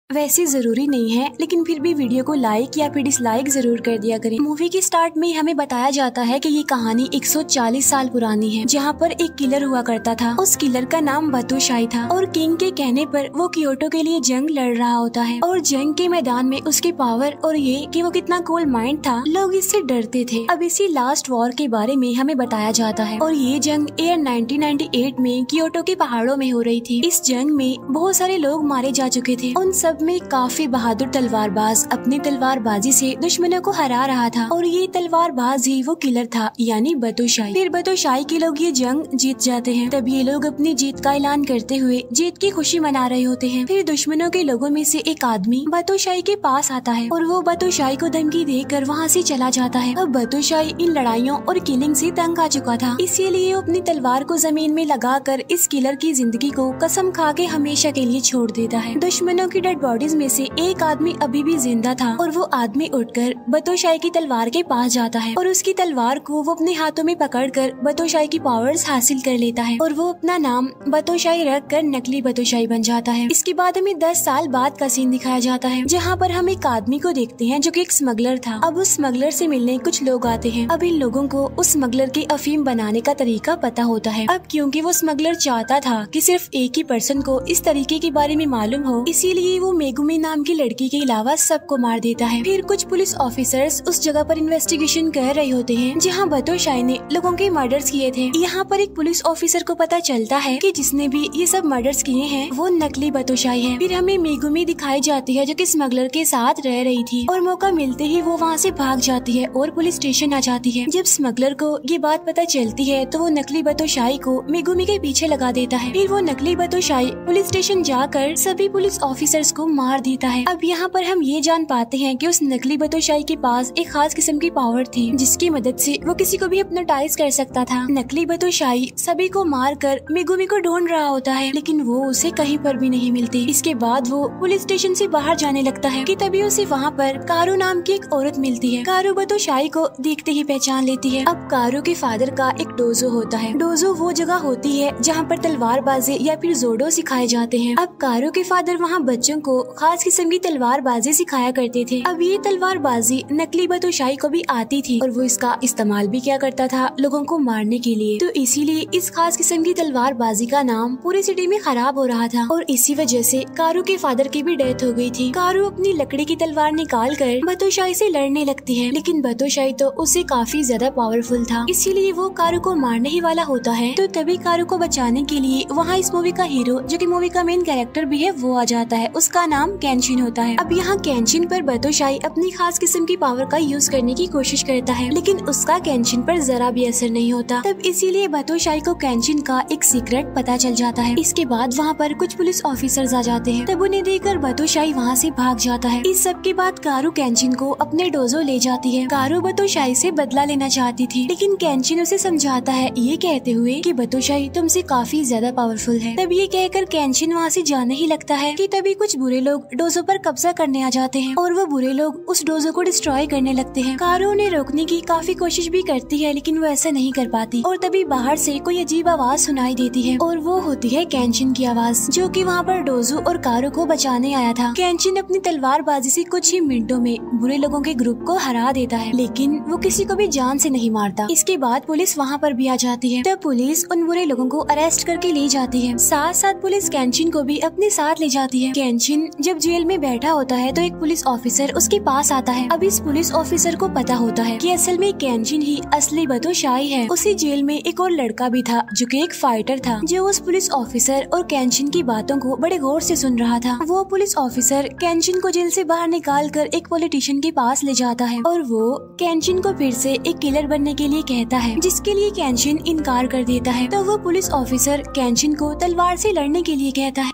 वैसे जरूरी नहीं है, लेकिन फिर भी वीडियो को लाइक या फिर डिसलाइक जरूर कर दिया करें। मूवी के स्टार्ट में हमें बताया जाता है कि ये कहानी 140 साल पुरानी है, जहाँ पर एक किलर हुआ करता था। उस किलर का नाम बातोशाई था और किंग के कहने पर वो क्योटो के लिए जंग लड़ रहा होता है। और जंग के मैदान में उसके पावर और ये कि वो कितना कूल माइंड था, लोग इससे डरते थे। अब इसी लास्ट वॉर के बारे में हमें बताया जाता है और ये जंग ईयर 1998 में क्योटो के पहाड़ों में हो रही थी। इस जंग में बहुत सारे लोग मारे जा चुके थे। उन सब में काफी बहादुर तलवारबाज अपनी तलवारबाजी से दुश्मनों को हरा रहा था और ये तलवारबाज ही वो किलर था, यानी बातोशाई। फिर बातोशाई के लोग ये जंग जीत जाते हैं। तब ये लोग अपनी जीत का ऐलान करते हुए जीत की खुशी मना रहे होते हैं। फिर दुश्मनों के लोगों में से एक आदमी बातोशाई के पास आता है और वो बातोशाई को धमकी देकर वहाँ से चला जाता है। अब बातोशाई इन लड़ाइयों और किलिंग से तंग आ चुका था, इसीलिए वो अपनी तलवार को जमीन में लगाकर इस किलर की जिंदगी को कसम खा के हमेशा के लिए छोड़ देता है। दुश्मनों की डेड बॉडीज में से एक आदमी अभी भी जिंदा था और वो आदमी उठकर बातोशाई की तलवार के पास जाता है और उसकी तलवार को वो अपने हाथों में पकड़कर बातोशाई की पावर्स हासिल कर लेता है और वो अपना नाम बातोशाई रख कर नकली बातोशाई बन जाता है। इसके बाद हमें 10 साल बाद का सीन दिखाया जाता है, जहाँ पर हम एक आदमी को देखते हैं जो कि एक स्मगलर था। अब उस स्मगलर से मिलने कुछ लोग आते हैं। अब इन लोगों को उस स्मगलर के अफीम बनाने का तरीका पता होता है। अब क्योंकि वो स्मगलर चाहता था कि सिर्फ एक ही पर्सन को इस तरीके के बारे में मालूम हो, इसीलिए वो मेगुमी नाम की लड़की के अलावा सबको मार देता है। फिर कुछ पुलिस ऑफिसर्स उस जगह पर इन्वेस्टिगेशन कर रहे होते हैं जहां बातोशाई ने लोगों के मर्डर्स किए थे। यहाँ पर एक पुलिस ऑफिसर को पता चलता है कि जिसने भी ये सब मर्डर्स किए हैं वो नकली बातोशाई है। फिर हमें मेगुमी दिखाई जाती है जो कि स्मगलर के साथ रह रही थी और मौका मिलते ही वो वहाँ से भाग जाती है और पुलिस स्टेशन आ जाती है। जब स्मगलर को ये बात पता चलती है तो वो नकली बातोशाई को मेगुमी के पीछे लगा देता है। फिर वो नकली बातोशाई पुलिस स्टेशन जाकर सभी पुलिस ऑफिसर्स को मार देता है। अब यहाँ पर हम ये जान पाते हैं कि उस नकली बातोशाई के पास एक खास किस्म की पावर थी जिसकी मदद से वो किसी को भी हिप्नोटाइज कर सकता था। नकली बातोशाई सभी को मार कर मेगुमी को ढूंढ रहा होता है, लेकिन वो उसे कहीं पर भी नहीं मिलती। इसके बाद वो पुलिस स्टेशन से बाहर जाने लगता है कि तभी उसे वहाँ पर कारू नाम की एक औरत मिलती है। कारू बातोशाई को देखते ही पहचान लेती है। अब कारू के फादर का एक डोजो होता है। डोजो वो जगह होती है जहाँ पर तलवारबाजी या फिर जोडो सिखाए जाते हैं। अब कारू के फादर वहाँ बच्चों को खास किस्म की तलवारबाजी सिखाया करते थे। अब ये तलवारबाजी नकली बातोशाई को भी आती थी और वो इसका इस्तेमाल भी किया करता था लोगों को मारने के लिए। तो इसीलिए इस खास किस्म की तलवारबाजी का नाम पूरी सिटी में खराब हो रहा था और इसी वजह से कारू के फादर की भी डेथ हो गई थी। कारू अपनी लकड़ी की तलवार निकाल कर बातोशाई से लड़ने लगती है, लेकिन बातोशाई तो उससे काफी ज्यादा पावरफुल था, इसीलिए वो कारू को मारने ही वाला होता है। तो तभी कारू को बचाने के लिए वहाँ इस मूवी का हीरो जो कि मूवी का मेन कैरेक्टर भी है वो आ जाता है। उसका नाम केंशिन होता है। अब यहाँ केंशिन पर बातोशाई अपनी खास किस्म की पावर का यूज करने की कोशिश करता है, लेकिन उसका केंशिन पर जरा भी असर नहीं होता। तब इसीलिए बातोशाई को केंशिन का एक सीक्रेट पता चल जाता है। इसके बाद वहाँ पर कुछ पुलिस ऑफिसर्स आ जाते हैं। तब उन्हें देखकर बातोशाई वहाँ से भाग जाता है। इस सब के बाद कारू केंशिन को अपने डोजो ले जाती है। कारू बातोशाई से बदला लेना चाहती थी, लेकिन केंशिन उसे समझाता है ये कहते हुए कि बातोशाई तुमसे काफी ज्यादा पावरफुल है। तब ये कहकर केंशिन वहाँ से जाने ही लगता है कि तभी कुछ बुरे लोग डोजो पर कब्जा करने आ जाते हैं और वो बुरे लोग उस डोजो को डिस्ट्रॉय करने लगते हैं। कारू उन्हें रोकने की काफी कोशिश भी करती है, लेकिन वो ऐसा नहीं कर पाती और तभी बाहर से कोई अजीब आवाज सुनाई देती है और वो होती है केंशिन की आवाज, जो कि वहाँ पर डोजो और कारू को बचाने आया था। केंशिन अपनी तलवारबाजी से कुछ ही मिनटों में बुरे लोगों के ग्रुप को हरा देता है, लेकिन वो किसी को भी जान से नहीं मारता। इसके बाद पुलिस वहाँ पर भी आ जाती है। तब पुलिस उन बुरे लोगों को अरेस्ट करके ले जाती है। साथ साथ पुलिस केंशिन को भी अपने साथ ले जाती है। केंशिन जब जेल में बैठा होता है तो एक पुलिस ऑफिसर उसके पास आता है। अब इस पुलिस ऑफिसर को पता होता है कि असल में केंशिन ही असली बातोशाई है। उसी जेल में एक और लड़का भी था जो कि एक फाइटर था, जो उस पुलिस ऑफिसर और केंशिन की बातों को बड़े गौर से सुन रहा था। वो पुलिस ऑफिसर केंशिन को जेल से बाहर निकाल कर एक पॉलिटिशियन के पास ले जाता है और वो केंशिन को फिर से एक किलर बनने के लिए कहता है, जिसके लिए केंशिन इनकार कर देता है। तो वो पुलिस ऑफिसर केंशिन को तलवार से लड़ने के लिए कहता है।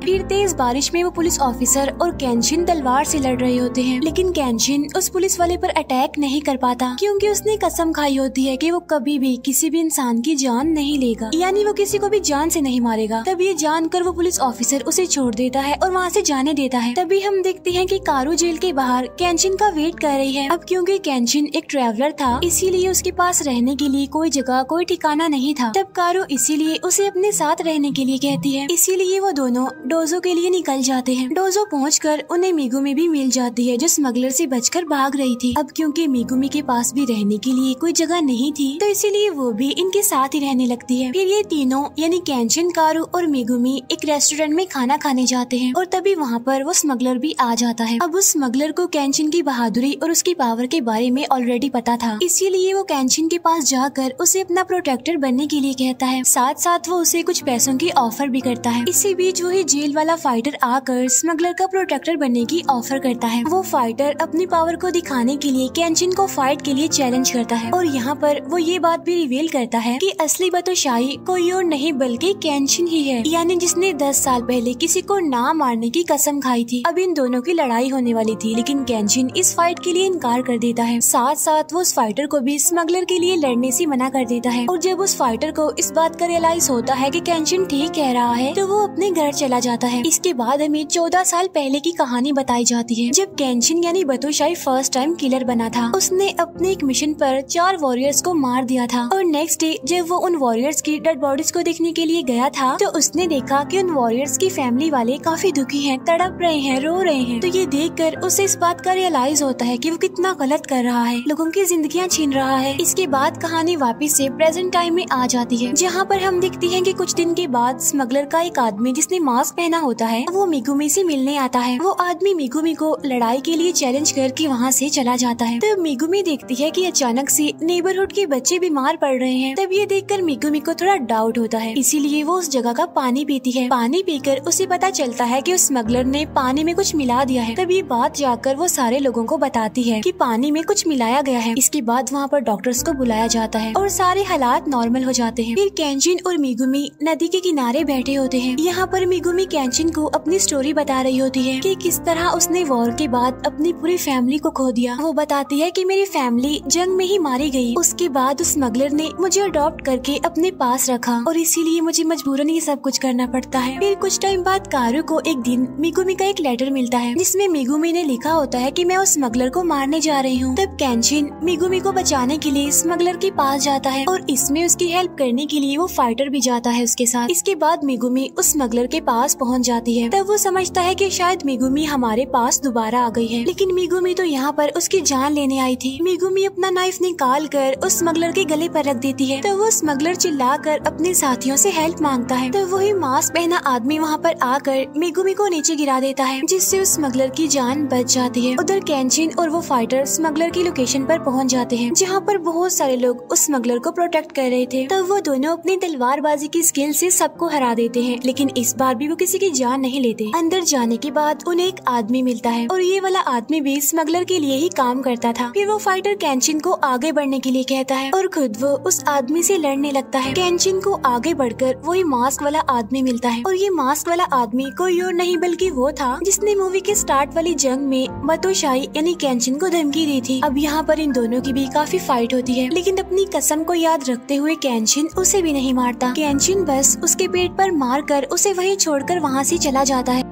फिर तेज बारिश में वो पुलिस ऑफिसर और केंशिन तलवार से लड़ रहे होते हैं, लेकिन केंशिन उस पुलिस वाले पर अटैक नहीं कर पाता क्योंकि उसने कसम खाई होती है कि वो कभी भी किसी भी इंसान की जान नहीं लेगा, यानी वो किसी को भी जान से नहीं मारेगा। तब ये जानकर वो पुलिस ऑफिसर उसे छोड़ देता है और वहाँ से जाने देता है। तभी हम देखते हैं कि कारू जेल के बाहर केंशिन का वेट कर रही है। अब क्योंकि केंशिन एक ट्रैवलर था, इसीलिए उसके पास रहने के लिए कोई जगह कोई ठिकाना नहीं था। तब कारू इसीलिए उसे अपने साथ रहने के लिए कहती है। इसीलिए वो दोनों डोजो के लिए निकल जाते हैं। डोजो पहुंचकर उन्हें मेगुमी भी मिल जाती है जो स्मगलर से बचकर भाग रही थी। अब क्योंकि मेगुमी के पास भी रहने के लिए कोई जगह नहीं थी तो इसीलिए वो भी इनके साथ ही रहने लगती है। फिर ये तीनों यानी केंशिन, कारू और मेगुमी एक रेस्टोरेंट में खाना खाने जाते हैं और तभी वहाँ पर वो स्मगलर भी आ जाता है। अब उस स्मगलर को केंशिन की बहादुरी और उसकी पावर के बारे में ऑलरेडी पता था, इसीलिए वो केंशिन के पास जाकर उसे अपना प्रोटेक्टर बनने के लिए कहता है। साथ साथ वो उसे कुछ पैसों की ऑफर भी करता है। इसी बीच वही जेल वाला फाइटर आकर स्मगलर का प्रोटेक्टर बनने की ऑफर करता है। वो फाइटर अपनी पावर को दिखाने के लिए केंशिन को फाइट के लिए चैलेंज करता है और यहाँ पर वो ये बात भी रिवील करता है कि असली बादशाही कोई और नहीं बल्कि केंशिन ही है, यानी जिसने 10 साल पहले किसी को ना मारने की कसम खाई थी। अब इन दोनों की लड़ाई होने वाली थी लेकिन केंशिन इस फाइट के लिए इनकार कर देता है। साथ साथ वो उस फाइटर को भी स्मगलर के लिए लड़ने से मना कर देता है और जब उस फाइटर को इस बात का रियलाइज होता है कि केंशिन ठीक कह रहा है तो वो अपने घर चला जाता है। इसके बाद हमें 14 साल पहले की कहानी बताई जाती है जब केंशिन यानी बादशाही फर्स्ट टाइम किलर बना था। उसने अपने एक मिशन पर 4 वॉरियर्स को मार दिया था और नेक्स्ट डे जब वो उन वॉरियर्स की डेड बॉडीज को देखने के लिए गया था तो उसने देखा कि उन वॉरियर्स की फैमिली वाले काफी दुखी हैं, तड़प रहे हैं, रो रहे हैं। तो ये देखकर उसे इस बात का रियलाइज होता है कि वो कितना गलत कर रहा है, लोगों की जिंदगियां छीन रहा है। इसके बाद कहानी वापस से प्रेजेंट टाइम में आ जाती है जहाँ पर हम देखते हैं कि कुछ दिन के बाद स्मगलर का एक आदमी जिसने मास्क पहना होता है वो मेगुमी से मिलने आता है। वो आदमी मेगुमी को लड़ाई के लिए चैलेंज करके वहाँ से चला जाता है। तो मेगुमी देखती है कि अचानक से नेबरहुड के बच्चे बीमार पड़ रहे हैं। तब ये देखकर मेगुमी को थोड़ा डाउट होता है, इसीलिए वो उस जगह का पानी पीती है। पानी पीकर उसे पता चलता है कि उस स्मगलर ने पानी में कुछ मिला दिया है। तब ये बात जाकर वो सारे लोगों को बताती है कि पानी में कुछ मिलाया गया है। इसके बाद वहाँ पर डॉक्टर्स को बुलाया जाता है और सारे हालात नॉर्मल हो जाते हैं। फिर केंशिन और मेगुमी नदी के किनारे बैठे होते हैं। यहाँ पर मेगुमी केंशिन को अपनी स्टोरी बता रही होती है कि किस तरह उसने वॉर के बाद अपनी पूरी फैमिली को खो दिया। वो बताती है कि मेरी फैमिली जंग में ही मारी गई। उसके बाद उस स्मगलर ने मुझे अडॉप्ट करके अपने पास रखा और इसीलिए मुझे मजबूरन ये सब कुछ करना पड़ता है। फिर कुछ टाइम बाद कारू को एक दिन मेगुमी का एक लेटर मिलता है जिसमें मेगुमी ने लिखा होता है कि मैं उस स्मगलर को मारने जा रही हूँ। तब केंशिन मेगुमी को बचाने के लिए स्मगलर के पास जाता है और इसमें उसकी हेल्प करने के लिए वो फाइटर भी जाता है उसके साथ। इसके बाद मेगुमी उस स्मगलर के पास पहुँच जाती है। तब वो समझता है कि शायद मेगुमी हमारे पास दोबारा आ गई है, लेकिन मेगुमी तो यहाँ पर उसकी जान लेने आई थी। मेगुमी अपना नाइफ निकाल कर उस स्मगलर के गले पर रख देती है। तो वो स्मगलर चिल्लाकर अपने साथियों से हेल्प मांगता है। तो वही मास्क पहना आदमी वहाँ पर आकर मेगुमी को नीचे गिरा देता है जिससे उस स्मगलर की जान बच जाती है। उधर केंशिन और वो फाइटर स्मगलर की लोकेशन पर पहुँच जाते हैं जहाँ पर बहुत सारे लोग उस स्मगलर को प्रोटेक्ट कर रहे थे। तब वो दोनों अपनी तलवारबाजी की स्किल से सबको हरा देते हैं, लेकिन इस बार भी वो किसी की जान नहीं लेते। अंदर जाने के बाद उन्हें एक आदमी मिलता है और ये वाला आदमी भी स्मगलर के लिए ही काम करता था। फिर वो फाइटर केंशिन को आगे बढ़ने के लिए कहता है और खुद वो उस आदमी से लड़ने लगता है। केंशिन को आगे बढ़कर वही मास्क वाला आदमी मिलता है और ये मास्क वाला आदमी कोई और नहीं बल्कि वो था जिसने मूवी के स्टार्ट वाली जंग में बादशाही यानी केंशिन को धमकी दी थी। अब यहाँ पर इन दोनों की भी काफी फाइट होती है, लेकिन अपनी कसम को याद रखते हुए केंशिन उसे भी नहीं मारता। केंशिन बस उसके पेट पर मारकर उसे वहीं छोड़कर वहाँ से चला जाता है।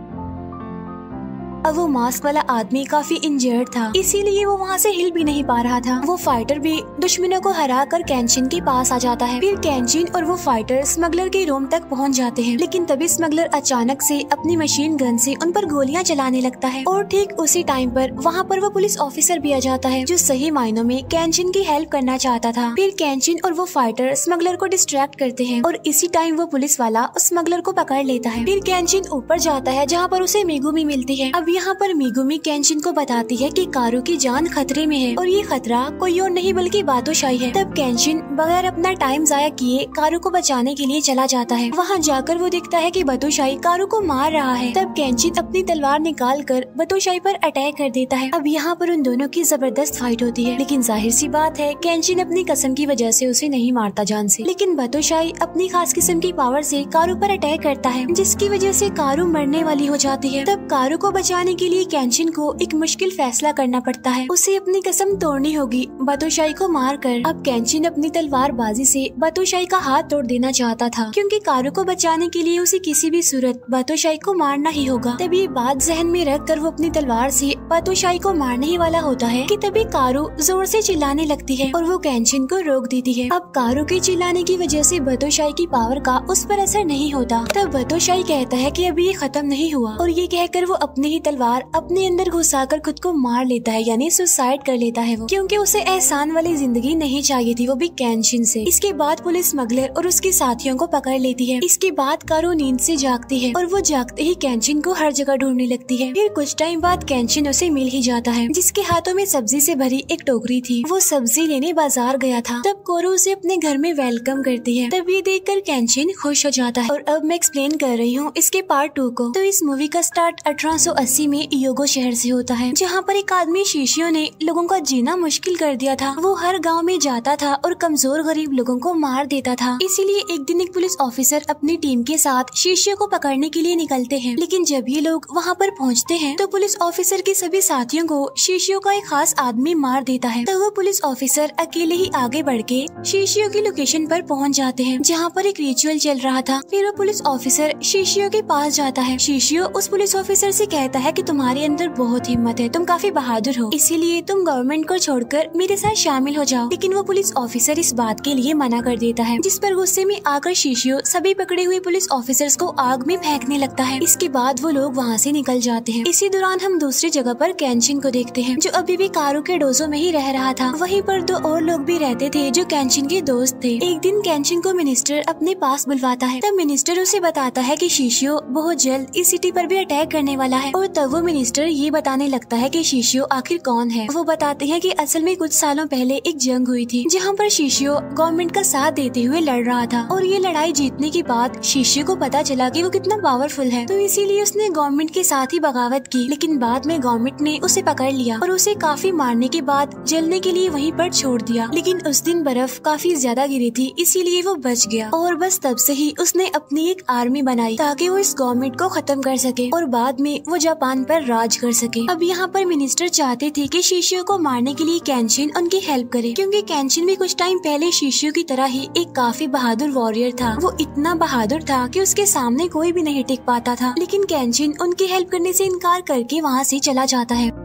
अब वो मास्क वाला आदमी काफी इंजर्ड था, इसीलिए वो वहाँ से हिल भी नहीं पा रहा था। वो फाइटर भी दुश्मनों को हरा कर केंशिन के पास आ जाता है। फिर केंशिन और वो फाइटर स्मगलर के रूम तक पहुँच जाते हैं, लेकिन तभी स्मगलर अचानक से अपनी मशीन गन से उन पर गोलियां चलाने लगता है और ठीक उसी टाइम पर वहाँ पर वो पुलिस ऑफिसर भी आ जाता है जो सही मायनों में केंशिन की हेल्प करना चाहता था। फिर केंशिन और वो फाइटर स्मगलर को डिस्ट्रैक्ट करते हैं और इसी टाइम वो पुलिस वाला उस स्मगलर को पकड़ लेता है। फिर केंशिन ऊपर जाता है जहाँ पर उसे मेगुमी मिलती है। अब यहाँ पर मेगुमी केंशिन को बताती है कि कारू की जान खतरे में है और ये खतरा कोई और नहीं बल्कि बादशाही है। तब केंशिन बगैर अपना टाइम जाया किए कारू को बचाने के लिए चला जाता है। वहाँ जाकर वो देखता है कि बादशाही कारू को मार रहा है। तब केंशिन अपनी तलवार निकाल कर बादशाही पर अटैक कर देता है। अब यहाँ पर उन दोनों की जबरदस्त फाइट होती है, लेकिन जाहिर सी बात है केंशिन अपनी कसम की वजह से उसे नहीं मारता जान से, लेकिन बादशाही अपनी खास किस्म की पावर से कारू पर अटैक करता है जिसकी वजह से कारू मरने वाली हो जाती है। तब कारू को बचाने बचाने के लिए केंशिन को एक मुश्किल फैसला करना पड़ता है। उसे अपनी कसम तोड़नी होगी बातोशाई को मारकर। अब केंशिन अपनी तलवारबाजी से बातोशाई का हाथ तोड़ देना चाहता था, क्योंकि कारू को बचाने के लिए उसे किसी भी सूरत बातोशाई को मारना ही होगा। तभी बात जहन में रख कर वो अपनी तलवार से बातोशाई को मारने ही वाला होता है कि तभी कारू जोर से चिल्लाने लगती है और वो केंशिन को रोक देती है। अब कारू के चिल्लाने की वजह से बातोशाई की पावर का उस पर असर नहीं होता। तब बातोशाई कहता है कि अभी ये खत्म नहीं हुआ, और ये कहकर वो अपनी ही तलवार अपने अंदर घुसाकर खुद को मार लेता है, यानी सुसाइड कर लेता है वो, क्योंकि उसे एहसान वाली जिंदगी नहीं चाहिए थी, वो भी केंशिन से। इसके बाद पुलिस स्मगलर और उसके साथियों को पकड़ लेती है। इसके बाद कारू नींद से जागती है और वो जागते ही केंशिन को हर जगह ढूंढने लगती है। फिर कुछ टाइम बाद केंशिन उसे मिल ही जाता है, जिसके हाथों में सब्जी से भरी एक टोकरी थी। वो सब्जी लेने बाजार गया था। तब कोरू उसे अपने घर में वेलकम करती है। तब ये देखकर केंशिन खुश हो जाता है। और अब मैं एक्सप्लेन कर रही हूँ इसके पार्ट 2 को। तो इस मूवी का स्टार्ट 1880 में योगो शहर से होता है, जहाँ पर एक आदमी शीशियों ने लोगों का जीना मुश्किल कर दिया था। वो हर गाँव में जाता था और कमजोर गरीब लोगों को मार देता था। इसीलिए एक दिन एक पुलिस ऑफिसर अपनी टीम के साथ शीशियों को पकड़ने के लिए निकलते हैं। लेकिन जब ये लोग वहाँ पर पहुँचते हैं तो पुलिस ऑफिसर के सभी साथियों को शीशियों का एक खास आदमी मार देता है। तो वो पुलिस ऑफिसर अकेले ही आगे बढ़ के शीशियों की लोकेशन पर पहुँच जाते हैं, जहाँ पर एक रिचुअल चल रहा था। फिर वो पुलिस ऑफिसर शीशियों के पास जाता है। शीशियों उस पुलिस ऑफिसर से कहता है कि तुम्हारे अंदर बहुत हिम्मत है, तुम काफी बहादुर हो, इसीलिए तुम गवर्नमेंट को छोड़कर मेरे साथ शामिल हो जाओ। लेकिन वो पुलिस ऑफिसर इस बात के लिए मना कर देता है, जिस पर गुस्से में आकर शीशियों सभी पकड़े हुए पुलिस ऑफिसर्स को आग में फेंकने लगता है। इसके बाद वो लोग वहाँ से निकल जाते हैं। इसी दौरान हम दूसरी जगह पर केंशिन को देखते हैं, जो अभी भी कारू के डोजो में ही रह रहा था। वहीं पर 2 और लोग भी रहते थे जो केंशिन के दोस्त थे। एक दिन केंशिन को मिनिस्टर अपने पास बुलवाता है। तब मिनिस्टर उसे बताता है कि शीशियों बहुत जल्द इस सिटी पर भी अटैक करने वाला है। और तब वो मिनिस्टर ये बताने लगता है कि शीशियों आखिर कौन है। वो बताते हैं कि असल में कुछ सालों पहले एक जंग हुई थी, जहाँ पर शीशियों गवर्नमेंट का साथ देते हुए लड़ रहा था। और ये लड़ाई जीतने के बाद शीशियों को पता चला कि वो कितना पावरफुल है, तो इसीलिए उसने गवर्नमेंट के साथ ही बगावत की। लेकिन बाद में गवर्नमेंट ने उसे पकड़ लिया और उसे काफी मारने के बाद जलने के लिए वहीं पर छोड़ दिया। लेकिन उस दिन बर्फ काफी ज्यादा गिरी थी, इसीलिए वो बच गया। और बस तब से ही उसने अपनी एक आर्मी बनाई ताकि वो इस गवर्नमेंट को खत्म कर सके और बाद में वो जापान पर राज कर सके। अब यहाँ पर मिनिस्टर चाहते थे कि शीशियों को मारने के लिए केंशिन उनकी हेल्प करे, क्योंकि केंशिन भी कुछ टाइम पहले शीशियों की तरह ही एक काफी बहादुर वॉरियर था। वो इतना बहादुर था कि उसके सामने कोई भी नहीं टिक पाता था। लेकिन केंशिन उनकी हेल्प करने से इनकार करके वहाँ से चला जाता है।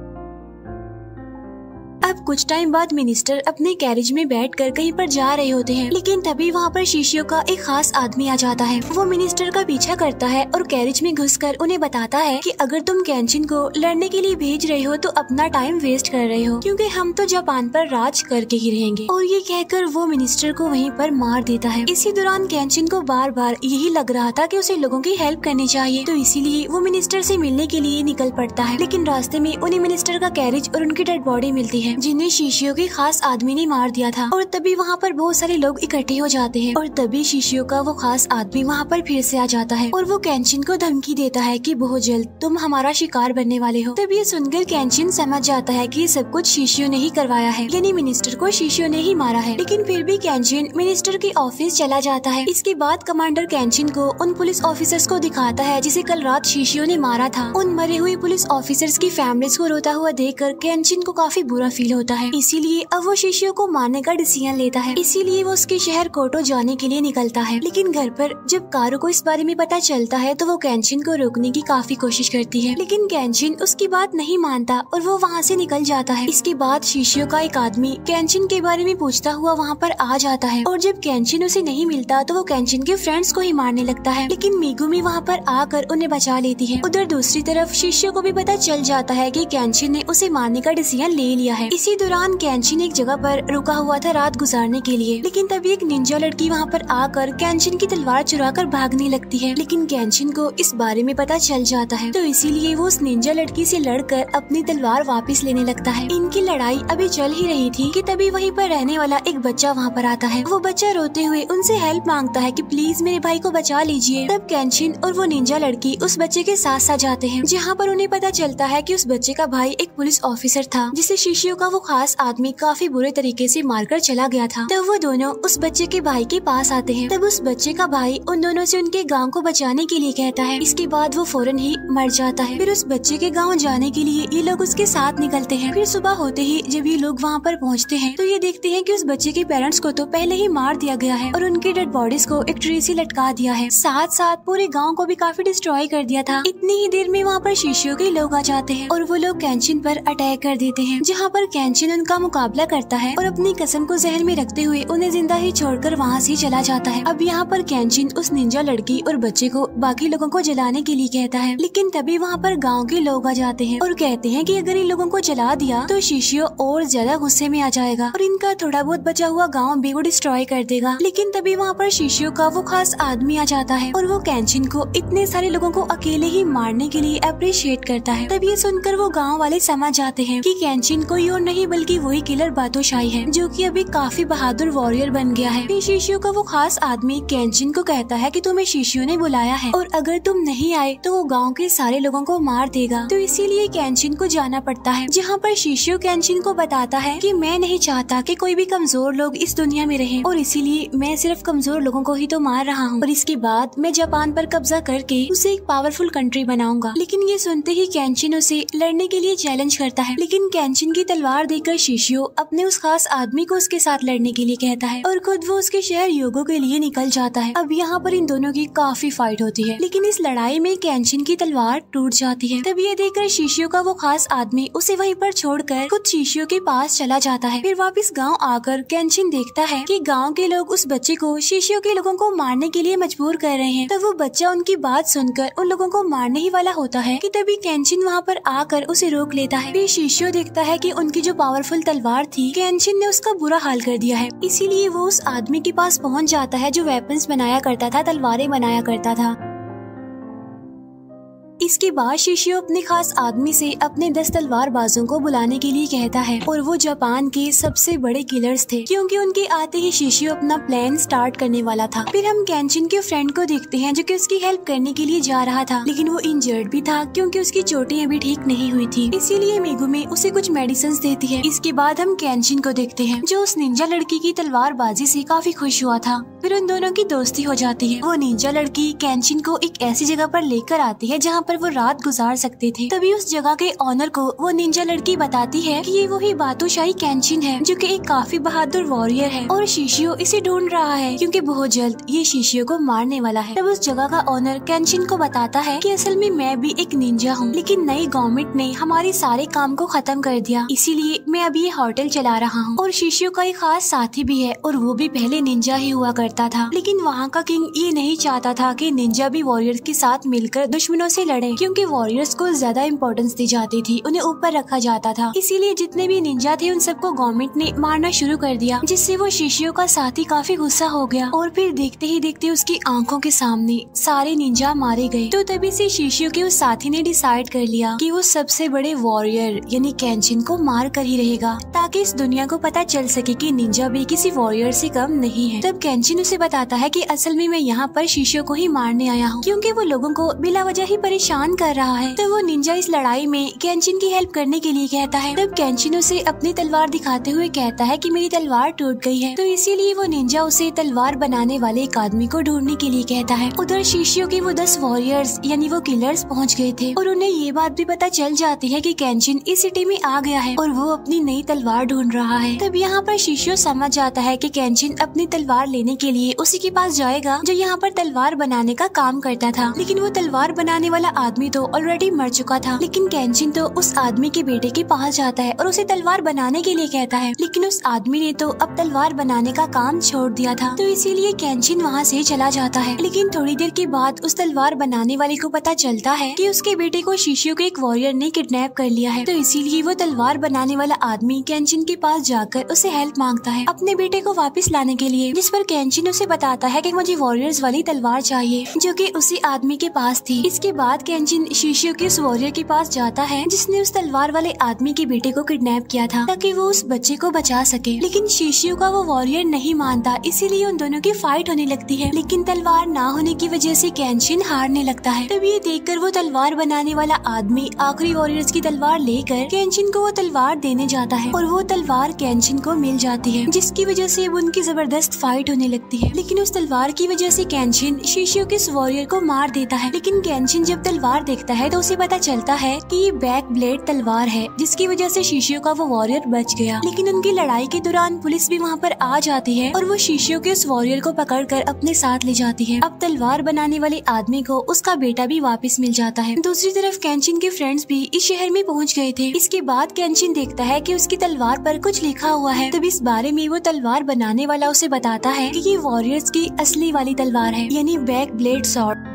अब कुछ टाइम बाद मिनिस्टर अपने कैरेज में बैठकर कहीं पर जा रहे होते हैं, लेकिन तभी वहाँ पर शीशियों का एक खास आदमी आ जाता है। वो मिनिस्टर का पीछा करता है और कैरेज में घुसकर उन्हें बताता है कि अगर तुम केंशिन को लड़ने के लिए भेज रहे हो तो अपना टाइम वेस्ट कर रहे हो, क्योंकि हम तो जापान पर राज करके ही रहेंगे। और ये कहकर वो मिनिस्टर को वहीं पर मार देता है। इसी दौरान केंशिन को बार बार यही लग रहा था कि उसे लोगों की हेल्प करनी चाहिए, तो इसीलिए वो मिनिस्टर से मिलने के लिए निकल पड़ता है। लेकिन रास्ते में उन्हें मिनिस्टर का कैरेज और उनकी डेड बॉडी मिलती है, जिन्हें शीशियों के खास आदमी ने मार दिया था। और तभी वहाँ पर बहुत सारे लोग इकट्ठे हो जाते हैं और तभी शीशियों का वो खास आदमी वहाँ पर फिर से आ जाता है और वो केंशिन को धमकी देता है कि बहुत जल्द तुम हमारा शिकार बनने वाले हो। तब ये सुनकर केंशिन समझ जाता है कि सब कुछ शीशियों ने ही करवाया है, यानी मिनिस्टर को शीशियों ने ही मारा है। लेकिन फिर भी केंशिन मिनिस्टर के ऑफिस चला जाता है। इसके बाद कमांडर केंशिन को उन पुलिस ऑफिसर्स को दिखाता है जिसे कल रात शीशियों ने मारा था। उन मरे हुए पुलिस ऑफिसर्स की फैमिलीज को रोता हुआ देखकर केंशिन को काफी बुरा फील होता है। इसीलिए अब वो शीशियों को मारने का डिसीजन लेता है। इसीलिए वो उसके शहर कोटो जाने के लिए निकलता है। लेकिन घर पर जब कारू को इस बारे में पता चलता है तो वो केंशिन को रोकने की काफी कोशिश करती है, लेकिन केंशिन उसकी बात नहीं मानता और वो वहाँ से निकल जाता है। इसके बाद शीशियों का एक आदमी केंशिन के बारे में पूछता हुआ वहाँ पर आ जाता है और जब केंशिन उसे नहीं मिलता तो वो केंशिन के फ्रेंड्स को ही मारने लगता है। लेकिन मीगुमी वहाँ पर आकर उन्हें बचा लेती है। उधर दूसरी तरफ शीशियों को भी पता चल जाता है कि केंशिन ने उसे मारने का डिसीजन ले लिया है। इसी दौरान केंशिन एक जगह पर रुका हुआ था रात गुजारने के लिए, लेकिन तभी एक निंजा लड़की वहाँ पर आकर केंशिन की तलवार चुराकर भागने लगती है। लेकिन केंशिन को इस बारे में पता चल जाता है, तो इसीलिए वो उस निंजा लड़की से लड़कर अपनी तलवार वापस लेने लगता है। इनकी लड़ाई अभी चल ही रही थी कि तभी वहीं पर रहने वाला एक बच्चा वहाँ पर आता है। वो बच्चा रोते हुए उनसे हेल्प मांगता है कि प्लीज मेरे भाई को बचा लीजिए। तब केंशिन और वो निंजा लड़की उस बच्चे के साथ साथ जाते हैं, जहाँ पर उन्हें पता चलता है कि उस बच्चे का भाई एक पुलिस ऑफिसर था, जिसे शीशियों का वो खास आदमी काफी बुरे तरीके से मारकर चला गया था। तब वो दोनों उस बच्चे के भाई के पास आते हैं। तब उस बच्चे का भाई उन दोनों से उनके गांव को बचाने के लिए कहता है। इसके बाद वो फौरन ही मर जाता है। फिर उस बच्चे के गांव जाने के लिए ये लोग उसके साथ निकलते हैं। फिर सुबह होते ही जब ये लोग वहाँ पर पहुँचते हैं तो ये देखते हैं कि उस बच्चे के पेरेंट्स को तो पहले ही मार दिया गया है और उनकी डेड बॉडीज को एक ट्री से लटका दिया है। साथ साथ पूरे गाँव को भी काफी डिस्ट्रॉय कर दिया था। इतनी ही देर में वहाँ पर शिष्यों के लोग आ जाते हैं और वो लोग केंचिन पर अटैक कर देते हैं, जहाँ पर केंचिन उनका मुकाबला करता है और अपनी कसम को जहन में रखते हुए उन्हें जिंदा ही छोड़कर वहाँ से चला जाता है। अब यहाँ पर केंचिन उस निंजा लड़की और बच्चे को बाकी लोगों को जलाने के लिए कहता है, लेकिन तभी वहाँ पर गाँव के लोग आ जाते हैं और कहते हैं कि अगर इन लोगों को जला दिया तो शिष्यों और ज्यादा गुस्से में आ जाएगा और इनका थोड़ा बहुत बचा हुआ गाँव भी वो डिस्ट्रॉय कर देगा। लेकिन तभी वहाँ पर शिष्यों का वो खास आदमी आ जाता है और वो केंचिन को इतने सारे लोगों को अकेले ही मारने के लिए अप्रिशिएट करता है। तब ये सुनकर वो गांव वाले समझ जाते हैं कि केंचिन कोई और नहीं बल्कि वही किलर बातोशाही है, जो कि अभी काफी बहादुर वॉरियर बन गया है। फिर शिष्यों का वो खास आदमी केंचिन को कहता है कि तुम्हें शिष्यों ने बुलाया है और अगर तुम नहीं आए तो वो गाँव के सारे लोगों को मार देगा। तो इसीलिए केंचिन को जाना पड़ता है, जहाँ पर शिष्यों केंचिन को बताता है कि मैं नहीं चाहता कि कोई भी कमजोर लोग इस दुनिया में रहे और इसीलिए मैं सिर्फ कमजोर लोगों को ही तो मार रहा हूँ और इसके बाद मैं जापान पर कब्जा करके उसे एक पावरफुल कंट्री बनाऊंगा। लेकिन ये सुनते ही केंचिन उसे लड़ने के लिए चैलेंज करता है, लेकिन केंचिन की तलवार देखकर शिशियो अपने उस खास आदमी को उसके साथ लड़ने के लिए कहता है और खुद वो उसके शहर योगो के लिए निकल जाता है। अब यहाँ पर इन दोनों की काफी फाइट होती है, लेकिन इस लड़ाई में केंचिन की तलवार टूट जाती है। तब ये देखकर शिशियो का वो खास आदमी उसे वहीं पर छोड़कर खुद शिशियो के पास चला जाता है। फिर वापस गाँव आकर केंचिन देखता है कि गाँव के लोग उस बच्चे को शिशियो के लोगों को मारने के लिए मजबूर कर रहे हैं। तब वो बच्चा उनकी बात सुनकर उन लोगों को मारने ही वाला होता है कि तभी केंचिन वहाँ पर आकर उसे रोक लेता है। फिर शिशियो देखता है कि उनकी जो पावरफुल तलवार थी केंचिन ने उसका बुरा हाल कर दिया है, इसीलिए वो उस आदमी के पास पहुँच जाता है जो वेपन्स बनाया करता था, तलवारें बनाया करता था। इसके बाद शिशियो अपने खास आदमी से अपने 10 तलवारबाजों को बुलाने के लिए कहता है और वो जापान के सबसे बड़े किलर्स थे, क्योंकि उनके आते ही शिशियो अपना प्लान स्टार्ट करने वाला था। फिर हम केंचिन के फ्रेंड को देखते हैं जो कि उसकी हेल्प करने के लिए जा रहा था, लेकिन वो इंजर्ड भी था क्योंकि उसकी चोटें अभी ठीक नहीं हुई थी, इसीलिए मेगुमे उसे कुछ मेडिसिन देती है। इसके बाद हम केंचिन को देखते हैं जो उस निंजा लड़की की तलवारबाजी से काफी खुश हुआ था। फिर उन दोनों की दोस्ती हो जाती है। वो निंजा लड़की केंचिन को एक ऐसी जगह पर लेकर आती है जहाँ पर वो रात गुजार सकते थे। तभी उस जगह के ऑनर को वो निंजा लड़की बताती है कि ये वही बातोशाही केंचिन है जो कि एक काफी बहादुर वॉरियर है और शिशियो इसे ढूंढ रहा है क्योंकि बहुत जल्द ये शिशियो को मारने वाला है। तब उस जगह का ऑनर केंचिन को बताता है कि असल में मैं भी एक निंजा हूँ, लेकिन नई गवर्नमेंट ने हमारे सारे काम को खत्म कर दिया, इसीलिए मैं अभी ये होटल चला रहा हूँ। और शिशियो का एक खास साथी भी है और वो भी पहले निंजा ही हुआ करता था, लेकिन वहाँ का किंग ये नहीं चाहता था कि निंजा भी वॉरियर्स के साथ मिलकर दुश्मनों से लड़े, क्योंकि वॉरियर्स को ज्यादा इम्पोर्टेंस दी जाती थी, उन्हें ऊपर रखा जाता था। इसीलिए जितने भी निंजा थे उन सबको गवर्नमेंट ने मारना शुरू कर दिया, जिससे वो शिशियो का साथी काफी गुस्सा हो गया और फिर देखते ही देखते उसकी आंखों के सामने सारे निंजा मारे गए। तो तभी से शिशियो के उस साथी ने डिसाइड कर लिया कि वो सबसे बड़े वॉरियर यानी केंचिन को मार कर ही रहेगा, ताकि इस दुनिया को पता चल सके कि निंजा भी किसी वॉरियर से कम नहीं है। तब केंचिन उसे बताता है कि असल में मैं यहाँ पर शिशियो को ही मारने आया हूँ, क्योंकि वो लोगों को बिला वजह ही परेशान कर रहा है। तो वो निंजा इस लड़ाई में केंचिन की हेल्प करने के लिए कहता है। तब केंचिन उसे अपनी तलवार दिखाते हुए कहता है कि मेरी तलवार टूट गई है, तो इसीलिए वो निंजा उसे तलवार बनाने वाले एक आदमी को ढूंढने के लिए कहता है। उधर शिशियो के वो 10 वॉरियर्स यानी वो किलर्स पहुँच गए थे और उन्हें ये बात भी पता चल जाती है कि केंचिन इस सिटी में आ गया है और वो अपनी नई तलवार ढूंढ रहा है। तब यहाँ पर शिशियो समझ जाता है कि केंचिन अपनी तलवार लेने के लिए उसी के पास जाएगा जो यहाँ पर तलवार बनाने का काम करता था, लेकिन वो तलवार बनाने वाला आदमी तो ऑलरेडी मर चुका था। लेकिन केंचिन तो उस आदमी के बेटे के पास जाता है और उसे तलवार बनाने के लिए कहता है, लेकिन उस आदमी ने तो अब तलवार बनाने का काम छोड़ दिया था, तो इसीलिए केंचिन वहाँ से चला जाता है। लेकिन थोड़ी देर के बाद उस तलवार बनाने वाले को पता चलता है कि उसके बेटे को शिशियो के एक वॉरियर ने किडनैप कर लिया है, तो इसीलिए वो तलवार बनाने वाला आदमी केंचिन के पास जाकर उसे हेल्प मांगता है अपने बेटे को वापस लाने के लिए, जिस पर केंचिन उसे बताता है कि मुझे वॉरियर्स वाली तलवार चाहिए जो कि उसी आदमी के पास थी। इसके बाद केंजिन शिशियो के उस वॉरियर के पास जाता है जिसने उस तलवार वाले आदमी के बेटे को किडनैप किया था ताकि वो उस बच्चे को बचा सके। लेकिन शिशियो का वो वॉरियर नहीं मानता, इसीलिए उन दोनों की फाइट होने लगती है। लेकिन तलवार ना होने की वजह से केंजिन हारने लगता है। तब ये देखकर वो तलवार बनाने वाला आदमी आखिरी वॉरियर्स की तलवार लेकर केंजिन को वो तलवार देने जाता है और वो तलवार केंजिन को मिल जाती है, जिसकी वजह से उनकी जबरदस्त फाइट होने लगती है। लेकिन उस तलवार की वजह से केंजिन शिशियो के वॉरियर को मार देता है। लेकिन केंजिन जब तलवार देखता है तो उसे पता चलता है कि ये बैक ब्लेड तलवार है, जिसकी वजह से शिशियो का वो वॉरियर बच गया। लेकिन उनकी लड़ाई के दौरान पुलिस भी वहाँ पर आ जाती है और वो शिशियो के उस वॉरियर को पकड़कर अपने साथ ले जाती है। अब तलवार बनाने वाले आदमी को उसका बेटा भी वापस मिल जाता है। दूसरी तरफ केंजिन के फ्रेंड्स भी इस शहर में पहुँच गए थे। इसके बाद केंजिन देखता है कि उसकी तलवार पर कुछ लिखा हुआ है। तब इस बारे में वो तलवार बनाने वाला उसे बताता है कि ये वॉरियर्स की असली वाली तलवार है, यानी बैक ब्लेड सॉर्ड।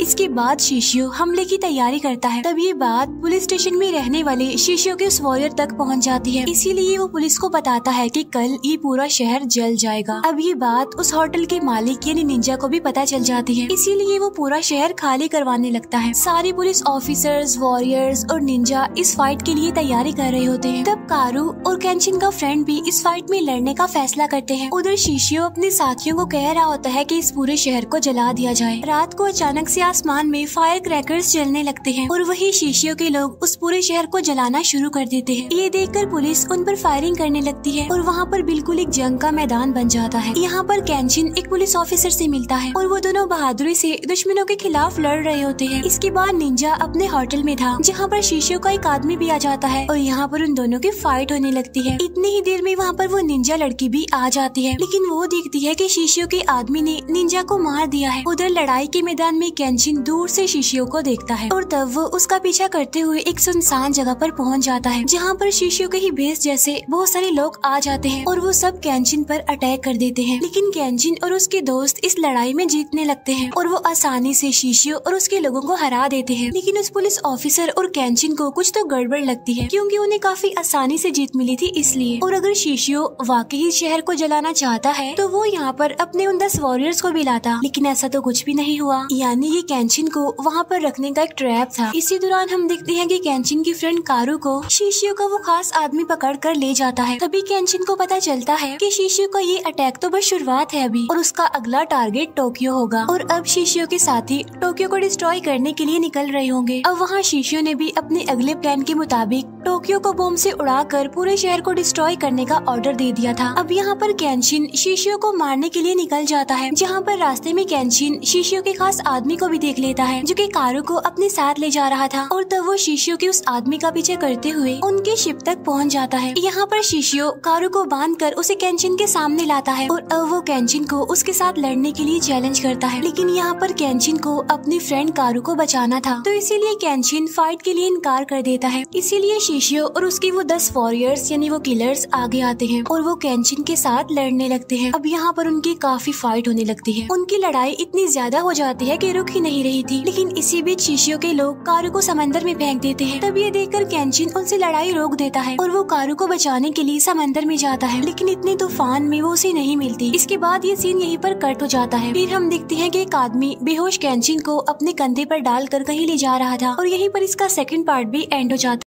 इसके बाद शिशियो हमले की तैयारी करता है। तब ये बात पुलिस स्टेशन में रहने वाले शिशियो के उस वॉरियर तक पहुंच जाती है, इसीलिए वो पुलिस को बताता है कि कल ये पूरा शहर जल जाएगा। अब ये बात उस होटल के मालिक यानी निंजा को भी पता चल जाती है, इसीलिए वो पूरा शहर खाली करवाने लगता है। सारे पुलिस ऑफिसर्स, वॉरियर्स और निंजा इस फाइट के लिए तैयारी कर रहे होते हैं। तब कारू और केंजिन का फ्रेंड भी इस फाइट में लड़ने का फैसला करते हैं। उधर शिशियो अपने साथियों को कह रहा होता है कि इस पूरे शहर को जला दिया जाए। रात को अचानक से आसमान में फायर क्रैकर्स जलने लगते हैं और वही शिशियो के लोग उस पूरे शहर को जलाना शुरू कर देते हैं। ये देखकर पुलिस उन पर फायरिंग करने लगती है और वहाँ पर बिल्कुल एक जंग का मैदान बन जाता है। यहाँ पर केंजिन एक पुलिस ऑफिसर से मिलता है और वो दोनों बहादुरी से दुश्मनों के खिलाफ लड़ रहे होते हैं। इसके बाद निंजा अपने होटल में था, जहाँ पर शिशियो का एक आदमी भी आ जाता है और यहाँ पर उन दोनों की फाइट होने लगती है। इतनी ही देर में वहाँ पर वो निंजा लड़की भी आ जाती है, लेकिन वो देखती है कि शिशियो के आदमी ने निंजा को मार दिया है। उधर लड़ाई के मैदान में केंजिन दूर से शिशियो को देखता है और तब वो उसका पीछा करते हुए एक सुनसान जगह पर पहुंच जाता है, जहाँ पर शिशियो के ही भेस जैसे बहुत सारे लोग आ जाते हैं और वो सब केंजिन पर अटैक कर देते हैं। लेकिन केंजिन और उसके दोस्त इस लड़ाई में जीतने लगते हैं और वो आसानी से शिशियो और उसके लोगों को हरा देते हैं। लेकिन उस पुलिस ऑफिसर और केंजिन को कुछ तो गड़बड़ लगती है, क्योंकि उन्हें काफी आसानी से जीत मिली थी इसलिए। और अगर शिशियो वाकई शहर को जलाना चाहता है तो वो यहाँ पर अपने उन 10 वॉरियर्स को भी लाता, लेकिन ऐसा तो कुछ भी नहीं हुआ। यानी ये केंजिन को वहाँ पर रखने का एक ट्रैप था। इसी दौरान हम देखते हैं कि केंजिन की फ्रेंड कारू को शिशियो का वो खास आदमी पकड़ कर ले जाता है। तभी केंजिन को पता चलता है कि शिशियो का ये अटैक तो बस शुरुआत है अभी, और उसका अगला टारगेट टोक्यो होगा और अब शिशियो के साथी टोक्यो को डिस्ट्रॉय करने के लिए निकल रहे होंगे। अब वहाँ शिशियो ने भी अपने अगले प्लान के मुताबिक टोक्यो को बम से उड़ाकर पूरे शहर को डिस्ट्रॉय करने का ऑर्डर दे दिया था। अब यहाँ पर केंजिन शिशियो को मारने के लिए निकल जाता है, जहाँ पर रास्ते में केंजिन शिशियो के खास आदमी को भी देख लेता है जो कि कारू को अपने साथ ले जा रहा था, और तब वो शिशियो के उस आदमी का पीछे करते हुए उनके शिप तक पहुँच जाता है। यहाँ पर शिशियो कारू को बांधकर उसे केंजिन के सामने लाता है और अब वो केंजिन को उसके साथ लड़ने के लिए चैलेंज करता है। लेकिन यहाँ पर केंजिन को अपनी फ्रेंड कारू को बचाना था, तो इसीलिए केंजिन फाइट के लिए इनकार कर देता है। इसीलिए शिशियो और उसके वो 10 वॉरियर्स यानी वो किलर्स आगे आते हैं और वो केंजिन के साथ लड़ने लगते हैं। अब यहाँ पर उनकी काफी फाइट होने लगती है। उनकी लड़ाई इतनी ज्यादा हो जाती है कि रुक ही नहीं रही थी। लेकिन इसी बीच शिशियो के लोग कारू को समंदर में फेंक देते हैं। तब ये देखकर केंजिन उनसे लड़ाई रोक देता है और वो कारू को बचाने के लिए समंदर में जाता है, लेकिन इतने तूफान में वो उसे नहीं मिलती। इसके बाद ये सीन यहीं पर कट हो जाता है। फिर हम देखते हैं कि एक आदमी बेहोश केंजिन को अपने कंधे पर डालकर कहीं ले जा रहा था और यहीं पर इसका सेकंड पार्ट भी एंड हो जाता है।